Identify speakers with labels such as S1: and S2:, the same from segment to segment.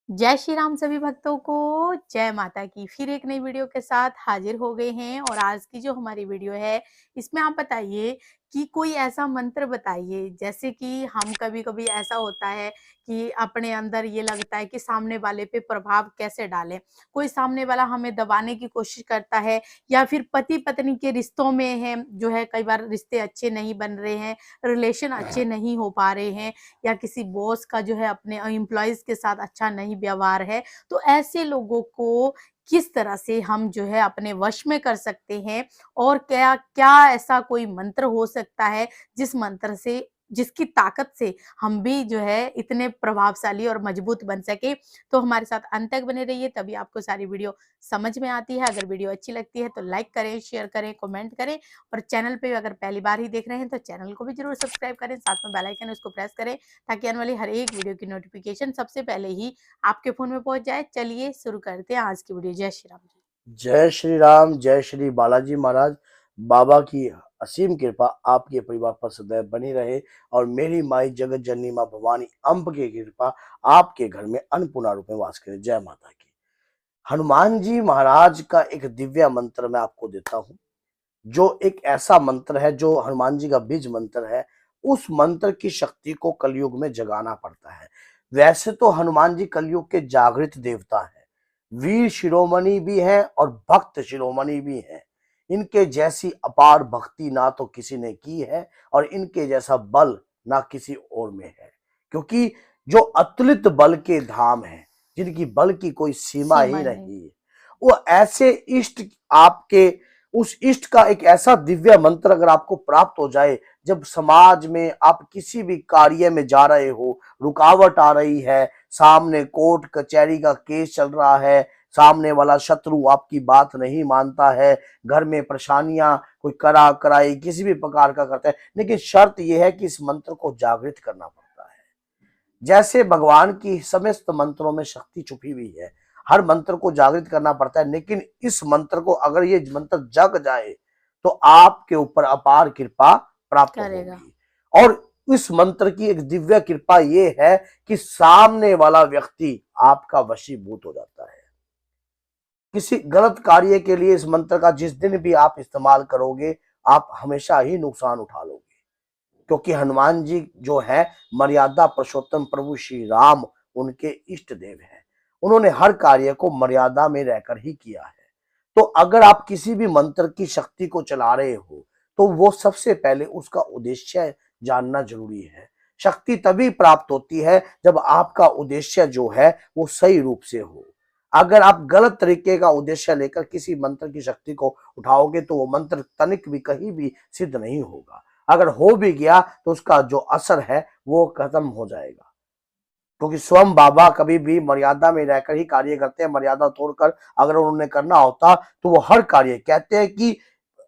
S1: जय श्री राम सभी भक्तों को, जय माता की। फिर एक नई वीडियो के साथ हाजिर हो गए हैं और आज की जो हमारी वीडियो है, इसमें आप बताइए कि कोई ऐसा मंत्र बताइए, जैसे कि हम कभी-कभी ऐसा होता है कि अपने अंदर ये लगता है कि सामने वाले पे प्रभाव कैसे डालें। कोई सामने वाला हमें दबाने की कोशिश करता है या फिर पति-पत्नी के रिश्तों में है जो है कई बार रिश्ते अच्छे नहीं बन रहे हैं, रिलेशन अच्छे नहीं हो पा रहे हैं या किसी बॉस का जो है अपने एम्प्लॉइज के साथ अच्छा नहीं व्यवहार है, तो ऐसे लोगों को किस तरह से हम जो है अपने वश में कर सकते हैं और क्या क्या ऐसा कोई मंत्र हो सकता है जिस मंत्र से जिसकी ताकत से हम भी जो है इतने प्रभावशाली और मजबूत बन सके। तो हमारे साथ अंत तक बने रहिए, तभी आपको सारी वीडियो समझ में आती है। अगर वीडियो अच्छी लगती है तो लाइक करें, शेयर करें, कमेंट करें और चैनल पे अगर पहली बार ही देख रहे हैं तो चैनल को भी जरूर सब्सक्राइब करें, साथ में बेल आइकन उसको प्रेस करें ताकि आने वाली हर एक वीडियो की नोटिफिकेशन सबसे पहले ही आपके फोन में पहुंच जाए। चलिए शुरू करते हैं आज की वीडियो। जय श्री राम जी।
S2: जय श्री राम, जय श्री बालाजी महाराज। बाबा की असीम कृपा आपके परिवार पर सदैव बनी रहे और मेरी माई जगत जननी माँ भवानी अम्ब की कृपा आपके घर में अन्नपूर्णा रूप में वास करे। जय माता की। हनुमान जी महाराज का एक दिव्य मंत्र मैं आपको देता हूँ, जो एक ऐसा मंत्र है जो हनुमान जी का बीज मंत्र है। उस मंत्र की शक्ति को कलयुग में जगाना पड़ता है। वैसे तो हनुमान जी कलयुग के जागृत देवता हैं, वीर शिरोमणि भी हैं और भक्त शिरोमणि भी हैं। इनके जैसी अपार भक्ति ना तो किसी ने की है और इनके जैसा बल ना किसी और में है, क्योंकि जो अतुलित बल के धाम है, जिनकी बल की कोई सीमा ही
S1: सीमा नहीं।
S2: नहीं है, वो ऐसे इष्ट आपके उस इष्ट का एक ऐसा दिव्य मंत्र अगर आपको प्राप्त हो जाए, जब समाज में आप किसी भी कार्य में जा रहे हो, रुकावट आ रही है, सामने कोर्ट कचहरी का केस चल रहा है, सामने वाला शत्रु आपकी बात नहीं मानता है, घर में परेशानियां कोई करा कराई किसी भी प्रकार का करता है, लेकिन शर्त यह है कि इस मंत्र को जागृत करना पड़ता है। जैसे भगवान की समस्त मंत्रों में शक्ति छुपी हुई है, हर मंत्र को जागृत करना पड़ता है, लेकिन इस मंत्र को अगर ये मंत्र जग जाए तो आपके ऊपर अपार कृपा प्राप्त
S1: करेगा।
S2: होगी। और इस मंत्र की एक दिव्य कृपा ये है कि सामने वाला व्यक्ति आपका वशीभूत हो जाता है। किसी गलत कार्य के लिए इस मंत्र का जिस दिन भी आप इस्तेमाल करोगे, आप हमेशा ही नुकसान उठा लोगे, क्योंकि हनुमान जी जो है मर्यादा पुरुषोत्तम प्रभु श्री राम उनके इष्ट देव हैं। उन्होंने हर कार्य को मर्यादा में रहकर ही किया है। तो अगर आप किसी भी मंत्र की शक्ति को चला रहे हो, तो वो सबसे पहले उसका उद्देश्य जानना जरूरी है। शक्ति तभी प्राप्त होती है जब आपका उद्देश्य जो है वो सही रूप से हो। अगर आप गलत तरीके का उद्देश्य लेकर किसी मंत्र की शक्ति को उठाओगे तो वो मंत्र तनिक भी कहीं भी सिद्ध नहीं होगा। अगर हो भी गया तो उसका जो असर है वो खत्म हो जाएगा, क्योंकि स्वयं बाबा कभी भी मर्यादा में रहकर ही कार्य करते हैं। मर्यादा तोड़कर अगर उन्होंने करना होता तो वो हर कार्य, कहते हैं कि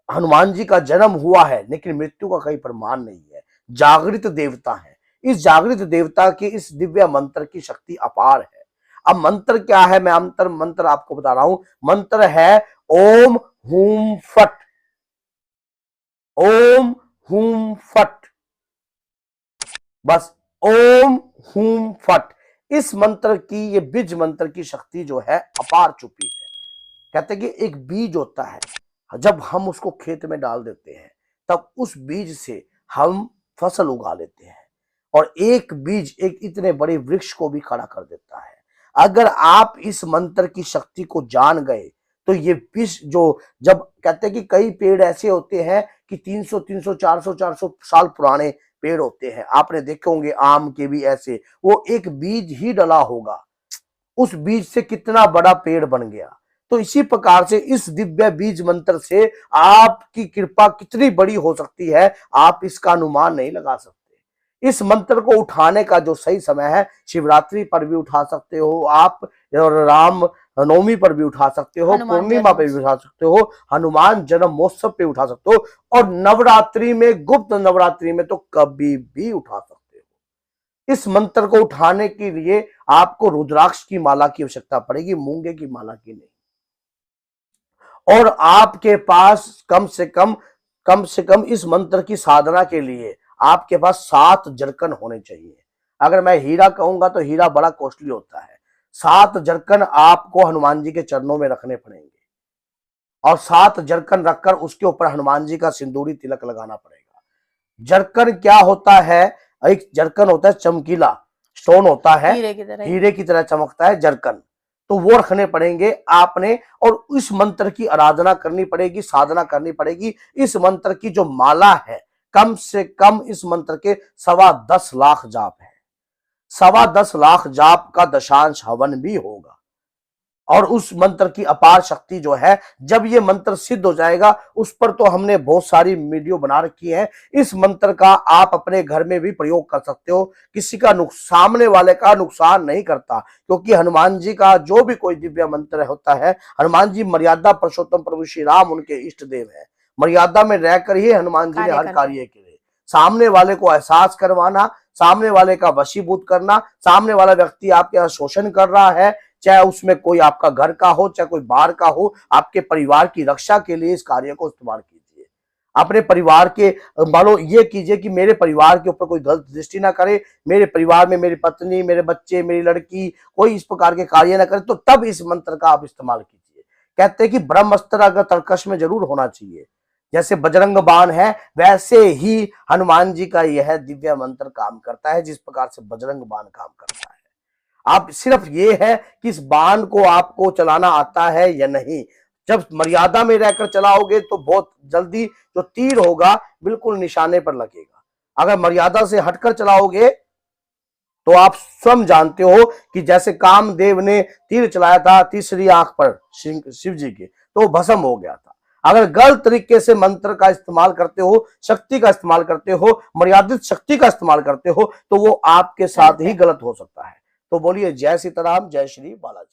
S2: हनुमान जी का जन्म हुआ है लेकिन मृत्यु का कोई प्रमाण नहीं है। जागृत देवता है। इस जागृत देवता की इस दिव्य मंत्र की शक्ति अपार है। अब मंत्र क्या है, मैं अंतर मंत्र आपको बता रहा हूं। मंत्र है ओम हुम फट। ओम हुम फट, बस ओम हुम फट। इस मंत्र की, ये बीज मंत्र की शक्ति जो है अपार छुपी है। कहते हैं कि एक बीज होता है, जब हम उसको खेत में डाल देते हैं तब उस बीज से हम फसल उगा लेते हैं, और एक बीज एक इतने बड़े वृक्ष को भी खड़ा कर देता है। अगर आप इस मंत्र की शक्ति को जान गए तो ये बीज जो, जब कहते हैं कि कई पेड़ ऐसे होते हैं कि 300 300 400 400 साल पुराने पेड़ होते हैं, आपने देखे होंगे आम के भी ऐसे, वो एक बीज ही डला होगा, उस बीज से कितना बड़ा पेड़ बन गया। तो इसी प्रकार से इस दिव्य बीज मंत्र से आपकी कृपा कितनी बड़ी हो सकती है, आप इसका अनुमान नहीं लगा सकते। इस मंत्र को उठाने का जो सही समय है, शिवरात्रि पर भी उठा सकते हो आप, और राम नवमी पर भी उठा सकते हो,
S1: हनुमान
S2: पूर्णिमा पे भी
S1: जन्मोत्सव।
S2: उठा सकते हो, हनुमान जन्म महोत्सव पे उठा सकते हो, और नवरात्रि में, गुप्त नवरात्रि में तो कभी भी उठा सकते हो। इस मंत्र को उठाने के लिए आपको रुद्राक्ष की माला की आवश्यकता पड़ेगी, मूंगे की माला की नहीं। और आपके पास कम से कम इस मंत्र की साधना के लिए आपके पास 7 जरकन होने चाहिए। अगर मैं हीरा कहूंगा तो हीरा बड़ा कॉस्टली होता है। 7 जरकन आपको हनुमान जी के चरणों में रखने पड़ेंगे और 7 जरकन रखकर उसके ऊपर हनुमान जी का सिंदूरी तिलक लगाना पड़ेगा। जरकन क्या होता है? एक जरकन होता है चमकीला स्टोन होता है, हीरे की तरह चमकता है जरकन, तो वो रखने पड़ेंगे आपने और इस मंत्र की आराधना करनी पड़ेगी, साधना करनी पड़ेगी। इस मंत्र की जो माला है, कम से कम इस मंत्र के 10.25 लाख जाप है, 10.25 लाख जाप का दशांश हवन भी होगा और उस मंत्र की अपार शक्ति जो है, जब ये मंत्र सिद्ध हो जाएगा, उस पर तो हमने बहुत सारी वीडियो बना रखी है। इस मंत्र का आप अपने घर में भी प्रयोग कर सकते हो, किसी का सामने वाले का नुकसान नहीं करता, क्योंकि हनुमान जी का जो भी कोई दिव्य मंत्र होता है, हनुमान जी मर्यादा पुरुषोत्तम प्रभु श्री राम उनके इष्ट देव है। मर्यादा में रहकर ही हनुमान जी ने हर कार्य किए। सामने वाले को एहसास करवाना, सामने वाले का वशीभूत करना, सामने वाला व्यक्ति आपके यहाँ शोषण कर रहा है, चाहे उसमें कोई आपका घर का हो, चाहे कोई बाहर का हो, आपके परिवार की रक्षा के लिए इस कार्य को इस्तेमाल कीजिए। अपने परिवार के मानो ये कीजिए कि मेरे परिवार के ऊपर कोई गलत दृष्टि ना करे, मेरे परिवार में मेरी पत्नी, मेरे बच्चे, मेरी लड़की कोई इस प्रकार के कार्य ना करे, तो तब इस मंत्र का आप इस्तेमाल कीजिए। कहते हैं कि ब्रह्मास्त्र अगर तर्कश में जरूर होना चाहिए, जैसे बजरंग बाण है वैसे ही हनुमान जी का यह दिव्य मंत्र काम करता है, जिस प्रकार से बजरंग बाण काम करता है। आप सिर्फ ये है कि इस बाण को आपको चलाना आता है या नहीं। जब मर्यादा में रहकर चलाओगे तो बहुत जल्दी जो तीर होगा बिल्कुल निशाने पर लगेगा। अगर मर्यादा से हटकर चलाओगे तो आप स्वयं जानते हो कि जैसे कामदेव ने तीर चलाया था तीसरी आंख पर शिव जी के, तो भस्म हो गया था। अगर गलत तरीके से मंत्र का इस्तेमाल करते हो, शक्ति का इस्तेमाल करते हो, मर्यादित शक्ति का इस्तेमाल करते हो, तो वो आपके साथ ही गलत हो सकता है। तो बोलिए जय सीताराम, जय श्री बालाजी।